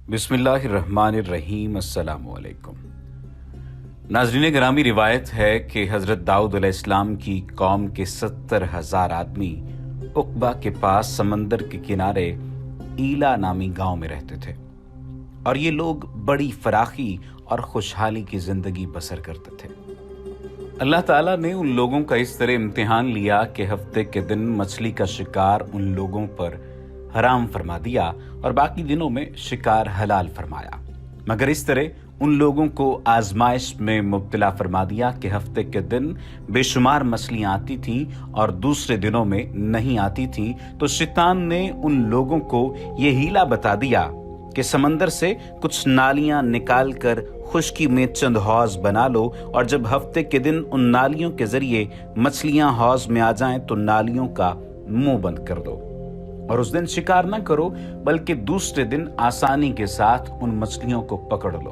बिस्मिल्लाहिर्रहमानिर्रहीम। अस्सलाम वालेकुम। नाज़रीन ग्रामी, रिवायत है कि हज़रत दाऊद अलैहिस्सलाम की कौम के 70,000 आदमी उक़बा के पास समंदर के किनारे ईला नामी गांव में रहते थे और ये लोग बड़ी फराखी और खुशहाली की ज़िंदगी बसर करते थे। अल्लाह ताला ने उन लोगों का इस तरह इम्तिहान लिया कि हफ्ते के दिन मछली का शिकार उन लोगों पर हराम फरमा दिया और बाकी दिनों में शिकार हलाल फरमाया, मगर इस तरह उन लोगों को आजमाइश में मुब्तला फरमा दिया कि हफ्ते के दिन बेशुमार मछलियां आती थीं और दूसरे दिनों में नहीं आती थीं। तो शैतान ने उन लोगों को ये हीला बता दिया कि समंदर से कुछ नालियां निकाल कर खुश्की में चंद हौज बना लो और जब हफ्ते के दिन उन नालियों के जरिए मछलियां हौज में आ जाएं तो नालियों का मुंह बंद कर दो और उस दिन शिकार न करो, बल्कि दूसरे दिन आसानी के साथ उन मछलियों को पकड़ लो।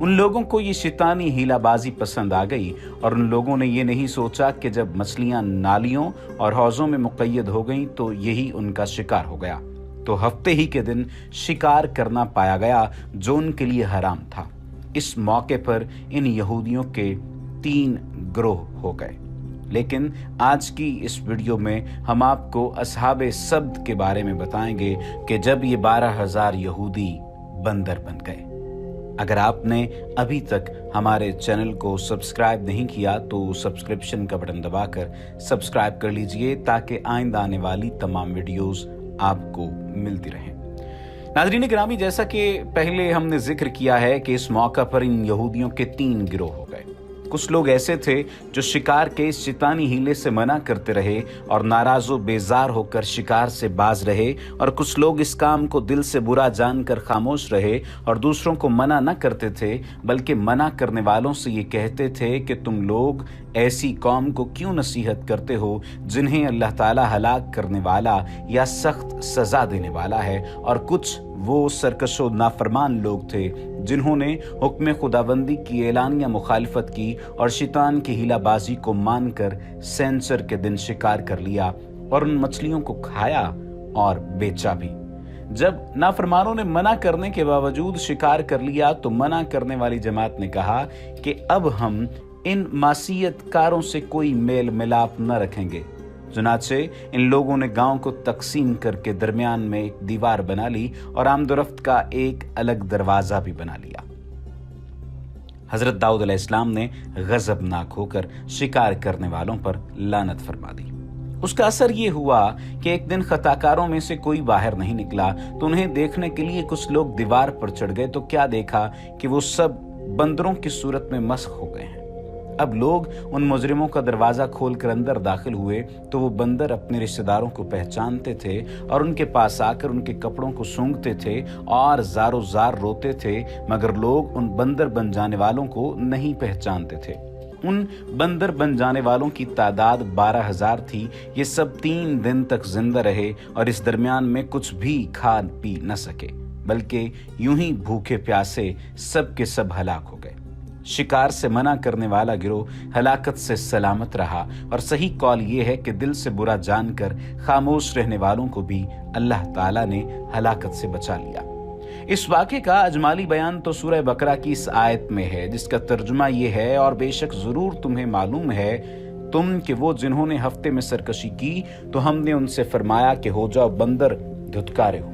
उन लोगों को ये शैतानी हीलाबाजी पसंद आ गई और उन लोगों ने ये नहीं सोचा कि जब मछलियां नालियों और हौजों में मुक़य्यद हो गईं तो यही उनका शिकार हो गया। तो हफ्ते ही के दिन शिकार करना पाया गया जो उनके लिए हराम था। इस मौके पर इन यहूदियों के 3 ग्रोह हो गए। लेकिन आज की इस वीडियो में हम आपको असहाबे सब्त के बारे में बताएंगे कि जब ये 12,000 यहूदी बंदर बन गए। अगर आपने अभी तक हमारे चैनल को सब्सक्राइब नहीं किया तो सब्सक्रिप्शन का बटन दबाकर सब्सक्राइब कर लीजिए ताकि आइंदा आने वाली तमाम वीडियोस आपको मिलती रहें। नाज़रीन गिरामी, जैसा कि पहले हमने जिक्र किया है कि इस मौका पर इन यहूदियों के 3 गिरोह हो गए। कुछ लोग ऐसे थे जो शिकार के इस शैतानी हीले से मना करते रहे और नाराज व बेजार होकर शिकार से बाज रहे, और कुछ लोग इस काम को दिल से बुरा जानकर खामोश रहे और दूसरों को मना न करते थे, बल्कि मना करने वालों से ये कहते थे कि तुम लोग ऐसी कौम को क्यों नसीहत करते हो जिन्हें अल्लाह ताला हलाक करने वाला या सख्त सजा देने वाला है। और कुछ वो सरकशो नाफरमान लोग थे जिन्होंने हुक्म खुदाबंदी की एलानिया मुखालिफत की और शैतान की हीलाबाजी को मानकर सेंसर के दिन शिकार कर लिया और उन मछलियों को खाया और बेचा भी। जब नाफरमानों ने मना करने के बावजूद शिकार कर लिया तो मना करने वाली जमात ने कहा कि अब हम इन मासियतकारों से कोई मेल मिलाप न रखेंगे। चुनाचे इन लोगों ने गांव को तकसीम करके दरमियान में एक दीवार बना ली और आमदोरफ्त का एक अलग दरवाजा भी बना लिया। हजरत दाऊद अलैहिस्सलाम ने गजबनाक होकर शिकार करने वालों पर लानत फरमा दी। उसका असर ये हुआ कि एक दिन खताकारों में से कोई बाहर नहीं निकला तो उन्हें देखने के लिए कुछ लोग दीवार पर चढ़ गए तो क्या देखा कि वो सब बंदरों की सूरत में मस्ख हो गए हैं। अब लोग उन मुजरिमों का दरवाजा खोलकर अंदर दाखिल हुए तो वो बंदर अपने रिश्तेदारों को पहचानते थे और उनके पास आकर उनके कपड़ों को सूंघते थे और ज़ारो ज़ार रोते थे, मगर लोग उन बंदर बन जाने वालों को नहीं पहचानते थे। उन बंदर बन जाने वालों की तादाद 12,000 थी। ये सब 3 दिन तक जिंदा रहे और इस दरमियान में कुछ भी खा पी न सके, बल्कि यूं ही भूखे प्यासे सब के सब हलाक हो गए। शिकार से मना करने वाला गिरोह हलाकत से सलामत रहा और सही कौल ये है कि दिल से बुरा जानकर खामोश रहने वालों को भी अल्लाह ताला ने हलाकत से बचा लिया। इस वाक़े का अजमाली बयान तो सूरह बकरा की इस आयत में है, जिसका तर्जुमा ये है, और बेशक ज़रूर तुम्हें मालूम है तुम कि वो जिन्होंने हफ्ते में सरकशी की तो हमने उनसे फरमाया कि हो जाओ बंदर धुतकारे हुए।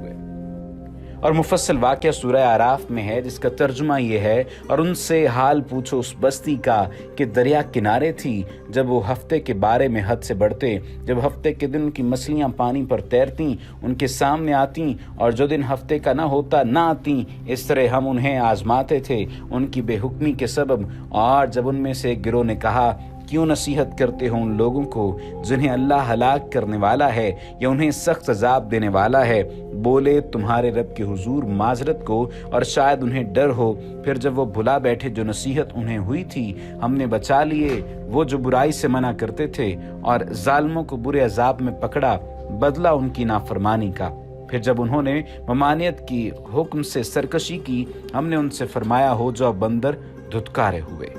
और मुफस्सल वाक़या सूरह आराफ में है, जिसका तर्जुमा ये है, और उनसे हाल पूछो उस बस्ती का कि दरिया किनारे थी जब वो हफ्ते के बारे में हद से बढ़ते, जब हफ्ते के दिन उनकी मछलियां पानी पर तैरती, उनके सामने आती, और जो दिन हफ्ते का ना होता ना आती। इस तरह हम उन्हें आजमाते थे उनकी बेहुक्मी के सबब। और जब उनमें से एक गिरोह ने कहा क्यों नसीहत करते हो उन लोगों को जिन्हें अल्लाह हलाक करने वाला है या उन्हें सख्त अजाब देने वाला है, बोले तुम्हारे रब के हुजूर माजरत को, और शायद उन्हें डर हो। फिर जब वो भुला बैठे जो नसीहत उन्हें हुई थी हमने बचा लिए वो जो बुराई से मना करते थे, और जालिमों को बुरे अजाब में पकड़ा बदला उनकी नाफरमानी का। फिर जब उन्होंने ममानियत की हुक्म से सरकशी की हमने उनसे फरमाया हो जाओ बंदर धुतकारे हुए।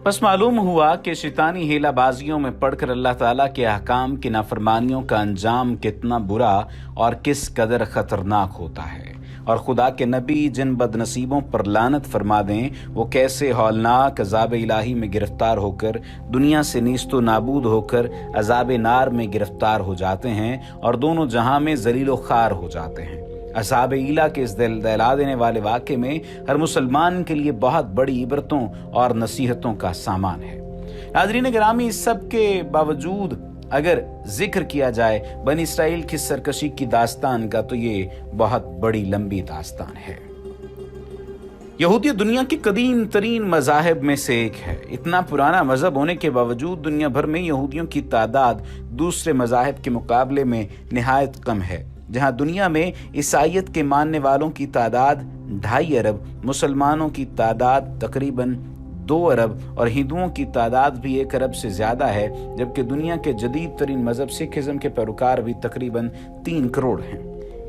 बस मालूम हुआ कि शैतानी हीलाबाजियों में पड़कर अल्लाह ताला के अहकाम की नाफरमानियों का अंजाम कितना बुरा और किस कदर खतरनाक होता है। اور खुदा के नबी जिन बदनसीबों पर लानत फरमा दें वो कैसे हौलनाक अज़ाब इलाही में गिरफ्तार होकर दुनिया से नीस्तो नाबूद होकर अज़ाब नार में गिरफ्तार हो जाते हैं और दोनों जहां में जलीलो खार हो जाते हैं। अज़ाब इला के इस दिल दहला देने वाले वाक़े में हर मुसलमान के लिए बहुत बड़ी इबरतों और नसीहतों का सामान है। नाज़रीन गिरामी, इस सब के बावजूद अगर जिक्र किया जाए बनी इसराइल की सरकशी की दास्तान का, तो ये बहुत बड़ी लंबी दास्तान है। यहूदियत दुनिया के कदीम तरीन मज़ाहिब में से एक है। इतना पुराना मज़हब होने के बावजूद दुनिया भर में यहूदियों की तादाद दूसरे मज़ाहिब के मुकाबले में निहायत कम है। जहां दुनिया में ईसाईयत के मानने वालों की तादाद 2.5 अरब, मुसलमानों की तादाद तकरीबन 2 अरब और हिंदुओं की तादाद भी 1 अरब से ज़्यादा है, जबकि दुनिया के जदीद तरीन मज़हब सिखिज़म के पैरोकार भी तकरीबन 3 करोड़ हैं।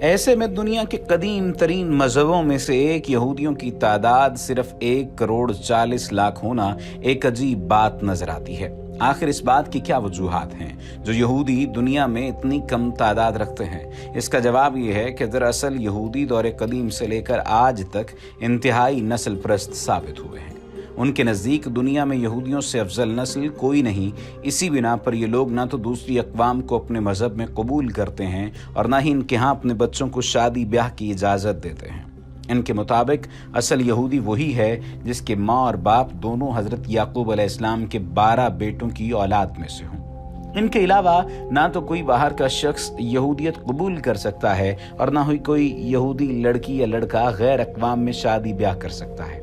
ऐसे में दुनिया के कदीम तरीन मज़हबों में से एक यहूदियों की तादाद सिर्फ 1 करोड़ 40 लाख होना एक अजीब बात नजर आती है। आखिर इस बात की क्या वजूहात हैं जो यहूदी दुनिया में इतनी कम तादाद रखते हैं? इसका जवाब ये है कि दरअसल यहूदी दौर कदीम से लेकर आज तक इंतहाई नस्ल परस्त साबित हुए हैं। उनके नज़दीक दुनिया में यहूदियों से अफजल नस्ल कोई नहीं। इसी बिना पर ये लोग ना तो दूसरी अक़वाम को अपने मज़हब में कबूल करते हैं और ना ही इनके यहाँ अपने बच्चों को शादी ब्याह की इजाज़त देते हैं। इनके मुताबिक असल यहूदी वही है जिसके माँ और बाप दोनों हज़रत याकूब अलैहिस्सलाम के 12 बेटों की औलाद में से हों। इनके अलावा ना तो कोई बाहर का शख्स यहूदियत कबूल कर सकता है और ना ही कोई यहूदी लड़की या लड़का गैर अक़वाम में शादी ब्याह कर सकता है।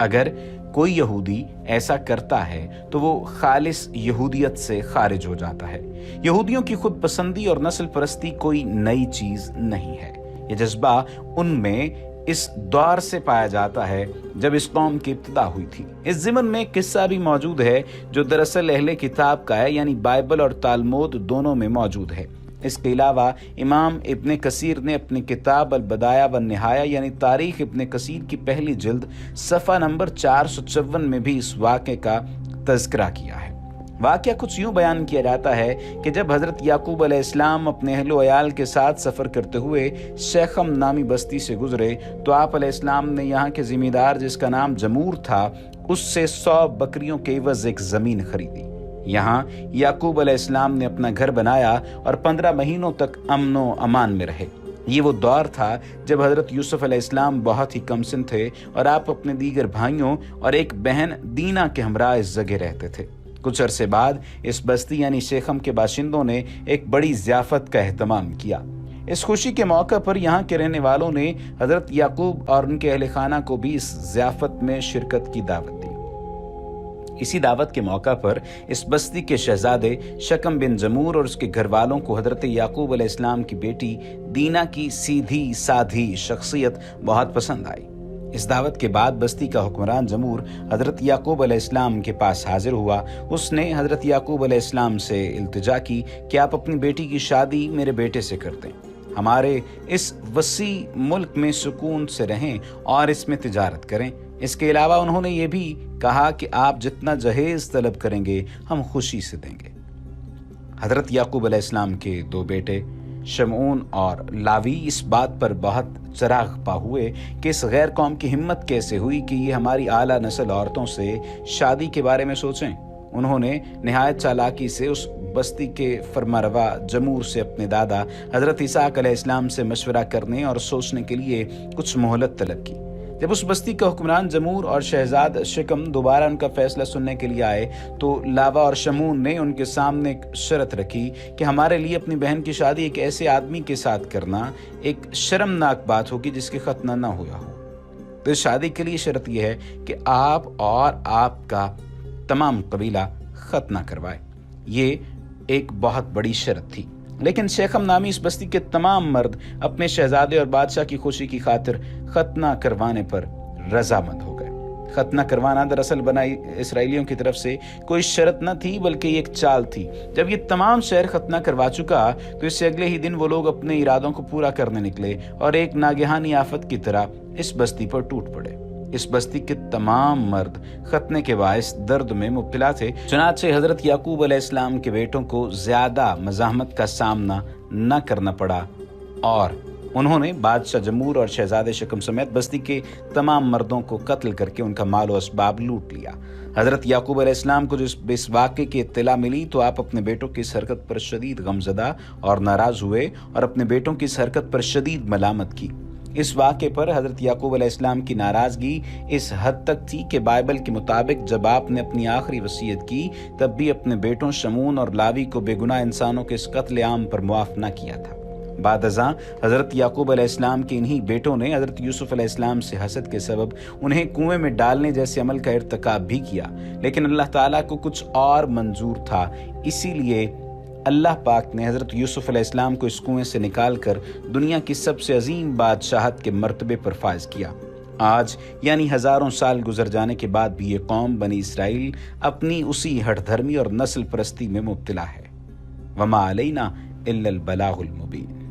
अगर कोई यहूदी ऐसा करता है तो वो खालिस यहूदियत से खारिज हो जाता है। यहूदियों की खुद पसंदी और नस्ल परस्ती कोई नई चीज़ नहीं है। ये जज्बा उनमें इस दौर से पाया जाता है जब इस कौम की इब्तिदा हुई थी। इस ज़िमन में एक किस्सा भी मौजूद है जो दरअसल अहले किताब का है, यानी बाइबल और तालमुद दोनों में मौजूद है। इसके अलावा इमाम इब्ने कसीर ने अपनी किताब अल बदाया व निहाया यानी तारीख इब्ने कसीर की पहली जिल्द सफ़ा नंबर 454 में भी इस वाक़े का तज़किरा किया है। वाक़या कुछ यूँ बयान किया जाता है कि जब हज़रत याकूब अलैहिस्सलाम अपने अहलो अयाल के साथ सफ़र करते हुए शेखम नामी बस्ती से गुजरे तो आप अलैहिस्सलाम ने यहाँ के ज़मींदार जिसका नाम जमूर था उससे 100 बकरियों के एवज़ एक ज़मीन खरीदी। यहाँ याकूब अलैहिस्सलाम ने अपना घर बनाया और 15 महीनों तक अमनो अमान में रहे। ये वो दौर था जब हज़रत यूसुफ अलैहिस्सलाम बहुत ही कमसिन थे और आप अपने दीगर भाइयों और एक बहन दीना के हमरा इस जगह रहते थे। कुछ अरसे बाद इस बस्ती यानी शेखम के बाशिंदों ने एक बड़ी ज़ियाफ़त का एहतमाम किया। इस खुशी के मौका पर यहाँ के रहने वालों ने हज़रत याकूब और उनके अहले खाना को भी इस ज़ियाफ़त में शिरकत की दावत दी। इसी दावत के मौका पर इस बस्ती के शहजादे शकम बिन जमूर और उसके घर वालों को हज़रत याकूब अलैहिस्सलाम की बेटी दीना की सीधी साधी शख्सियत बहुत पसंद आई। इस दावत के बाद बस्ती का हुक्मरान जमूर हज़रत याकूब अलैहिस्सलाम के पास हाजिर हुआ। उसने हज़रत याकूब अलैहिस्सलाम से इल्तिजा की कि आप अपनी बेटी की शादी मेरे बेटे से कर दें, हमारे इस वसी मुल्क में सुकून से रहें और इसमें तिजारत करें। इसके अलावा उन्होंने ये भी कहा कि आप जितना जहेज तलब करेंगे हम खुशी से देंगे। हज़रत याकूब अलैहिस्सलाम के 2 बेटे शमऊन और लावी इस बात पर बहुत चराग पा हुए कि इस गैर कौम की हिम्मत कैसे हुई कि ये हमारी आला नस्ल औरतों से शादी के बारे में सोचें। उन्होंने निहायत चालाकी से उस बस्ती के फरमारवा जमूर से अपने दादा हज़रत इसाक अलैहिस्सलाम से मशवरा करने और सोचने के लिए कुछ मोहलत तलब की। जब उस बस्ती का हुक्मरान जमूर और शहजाद शिकम दोबारा उनका फैसला सुनने के लिए आए तो लावा और शमून ने उनके सामने एक शर्त रखी कि हमारे लिए अपनी बहन की शादी एक ऐसे आदमी के साथ करना एक शर्मनाक बात होगी जिसके खतना ना हुआ हो। तो इस शादी के लिए शर्त यह है कि आप और आपका तमाम कबीला खतना करवाए। ये एक बहुत बड़ी शर्त थी, लेकिन शेखम नामी इस बस्ती के तमाम मर्द अपने शहजादे और बादशाह की खुशी की खातिर खतना करवाने पर रजामंद हो गए। खतना करवाना दरअसल बनाई इसराइलियों की तरफ से कोई शर्त न थी बल्कि एक चाल थी। जब ये तमाम शहर खतना करवा चुका तो इससे अगले ही दिन वो लोग अपने इरादों को पूरा करने निकले और एक नागहानी आफत की तरह इस बस्ती पर टूट पड़े। इस बस्ती के तमाम मर्द खतने के बायस दर्द में मुब्तला थे। चुनाचे हज़रत याकूब अलैहिस्सलाम के बेटों को ज़्यादा मज़ाहमत का सामना न करना पड़ा और انہوں نے بادشاہ جمور اور شہزادے شکم سمیت بستی کے تمام مردوں کو قتل کر کے ان کا مال و اسباب لوٹ لیا۔ حضرت یعقوب علیہ السلام کو جب اس واقعے کی اطلاع ملی تو آپ اپنے بیٹوں کی اس حرکت پر شدید غمزدہ اور ناراض ہوئے اور اپنے بیٹوں کی اس حرکت پر شدید ملامت کی۔ اس واقعے پر حضرت یعقوب علیہ السلام کی ناراضگی اس حد تک تھی کہ بائبل کے مطابق جب آپ نے اپنی آخری وصیت کی تب بھی اپنے بیٹوں شمون اور لاوی کو بے گناہ انسانوں کے اس قتل عام پر معاف نہ کیا تھا۔ بعد ازاں حضرت یعقوب علیہ السلام کے انہی بیٹوں نے حضرت یوسف علیہ السلام سے حسد کے سبب انہیں کنویں میں ڈالنے جیسے عمل کا ارتکاب بھی کیا، لیکن اللہ تعالیٰ کو کچھ اور منظور تھا، اسی لیے اللہ پاک نے حضرت یوسف علیہ السلام کو اس کنویں سے نکال کر دنیا کی سب سے عظیم بادشاہت کے مرتبے پر فائز کیا۔ آج یعنی ہزاروں سال گزر جانے کے بعد بھی یہ قوم بنی اسرائیل اپنی اسی ہٹ دھرمی اور نسل پرستی میں مبتلا ہے۔ وما علینا الا البلاغ المبین۔